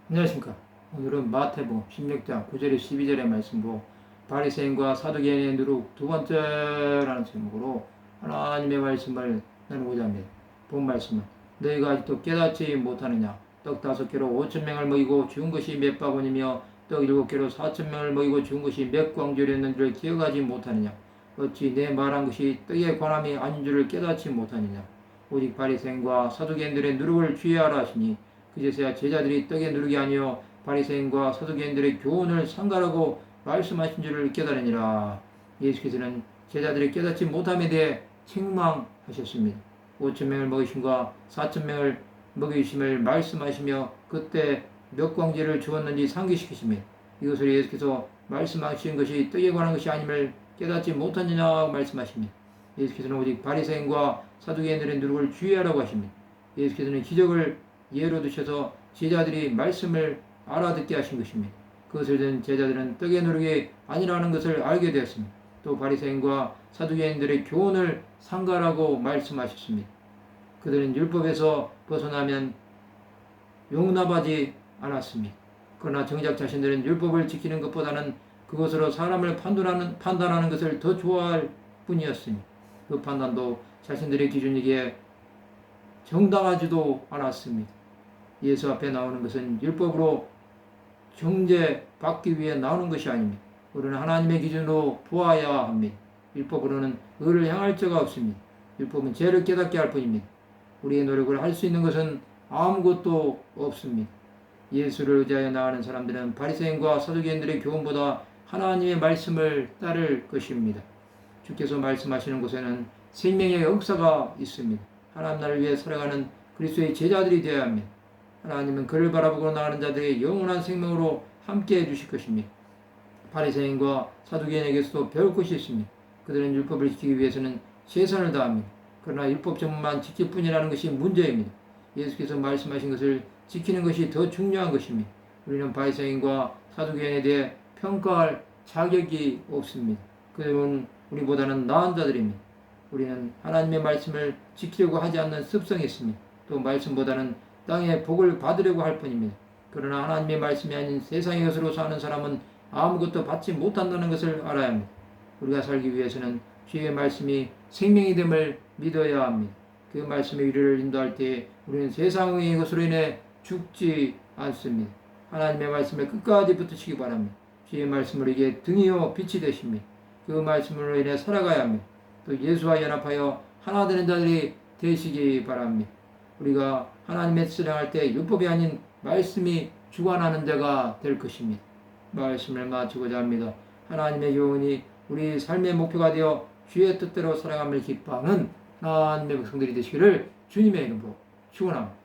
안녕하십니까. 오늘은 마태복음 16장 9절에 12절의 말씀으로 바리새인과 사두개인의 누룩 두 번째라는 제목으로 하나님의 말씀을 나누고자 합니다. 본 말씀은 너희가 아직도 깨닫지 못하느냐. 떡 5개로 5,000명을 먹이고 죽은 것이 몇 바구니며 떡 7개로 4,000명을 먹이고 죽은 것이 몇 광줄이었는지를 기억하지 못하느냐. 어찌 내 말한 것이 떡에 관함이 아닌 줄을 깨닫지 못하느냐. 오직 바리새인과 사두개인들의 누룩을 주의하라 하시니 그제서야 제자들이 떡의 누룩이 아니요 바리새인과 사두개인들의 교훈을 상가라고 말씀하신 줄을 깨달으니라. 예수께서는 제자들이 깨닫지 못함에 대해 책망하셨습니다. 5,000명을 먹이심과 4,000명을 먹이심을 말씀하시며 그때 몇 광제를 주었는지 상기시키시며 이것을 예수께서 말씀하신 것이 떡에 관한 것이 아님을 깨닫지 못하느냐고 말씀하십니다. 예수께서는 오직 바리새인과 사두개인들의 누룩을 주의하라고 하십니다. 예수께서는 기적을 예로 드셔서 제자들이 말씀을 알아듣게 하신 것입니다. 그것을 든 제자들은 떡의 누룩이 아니라는 것을 알게 되었습니다. 또 바리새인과 사두개인들의 교훈을 상가라고 말씀하셨습니다. 그들은 율법에서 벗어나면 용납하지 않았습니다. 그러나 정작 자신들은 율법을 지키는 것보다는 그것으로 사람을 판단하는 것을 더 좋아할 뿐이었습니다. 그 판단도 자신들의 기준이기에 정당하지도 않았습니다. 예수 앞에 나오는 것은 율법으로 정죄받기 위해 나오는 것이 아닙니다. 우리는 하나님의 기준으로 보아야 합니다. 율법으로는 의를 향할 자가 없습니다. 율법은 죄를 깨닫게 할 뿐입니다. 우리의 노력을 할 수 있는 것은 아무것도 없습니다. 예수를 의지하여 나가는 사람들은 바리새인과 사두개인들의 교훈보다 하나님의 말씀을 따를 것입니다. 주께서 말씀하시는 곳에는 생명의 역사가 있습니다. 하나님 나라를 위해 살아가는 그리스도의 제자들이 되어야 합니다. 하나님은 그를 바라보고 나가는 자들의 영원한 생명으로 함께 해주실 것입니다. 바리새인과 사두개인에게서도 배울 것이 있습니다. 그들은 율법을 지키기 위해서는 최선을 다합니다. 그러나 율법 전문만 지킬 뿐이라는 것이 문제입니다. 예수께서 말씀하신 것을 지키는 것이 더 중요한 것입니다. 우리는 바리새인과 사두개인에 대해 평가할 자격이 없습니다. 그들은 우리보다는 나은 자들입니다. 우리는 하나님의 말씀을 지키려고 하지 않는 습성이 있습니다. 또 말씀보다는 땅의 복을 받으려고 할 뿐입니다. 그러나 하나님의 말씀이 아닌 세상의 것으로 사는 사람은 아무것도 받지 못한다는 것을 알아야 합니다. 우리가 살기 위해서는 주의 말씀이 생명이 됨을 믿어야 합니다. 그 말씀이 우리를 인도할 때 우리는 세상의 것으로 인해 죽지 않습니다. 하나님의 말씀에 끝까지 붙으시기 바랍니다. 주의 말씀으로 이게 등이요 빛이 되십니다. 그 말씀으로 인해 살아가야 합니다. 또 예수와 연합하여 하나 되는 자들이 되시기 바랍니다. 우리가 하나님의 뜻을 행할 때 율법이 아닌 말씀이 주관하는 자가 될 것입니다. 말씀을 마치고자 합니다. 하나님의 교훈이 우리 삶의 목표가 되어 주의 뜻대로 살아감을 기뻐하는 하나님의 백성들이 되시기를 주님의 이름으로 축원합니다.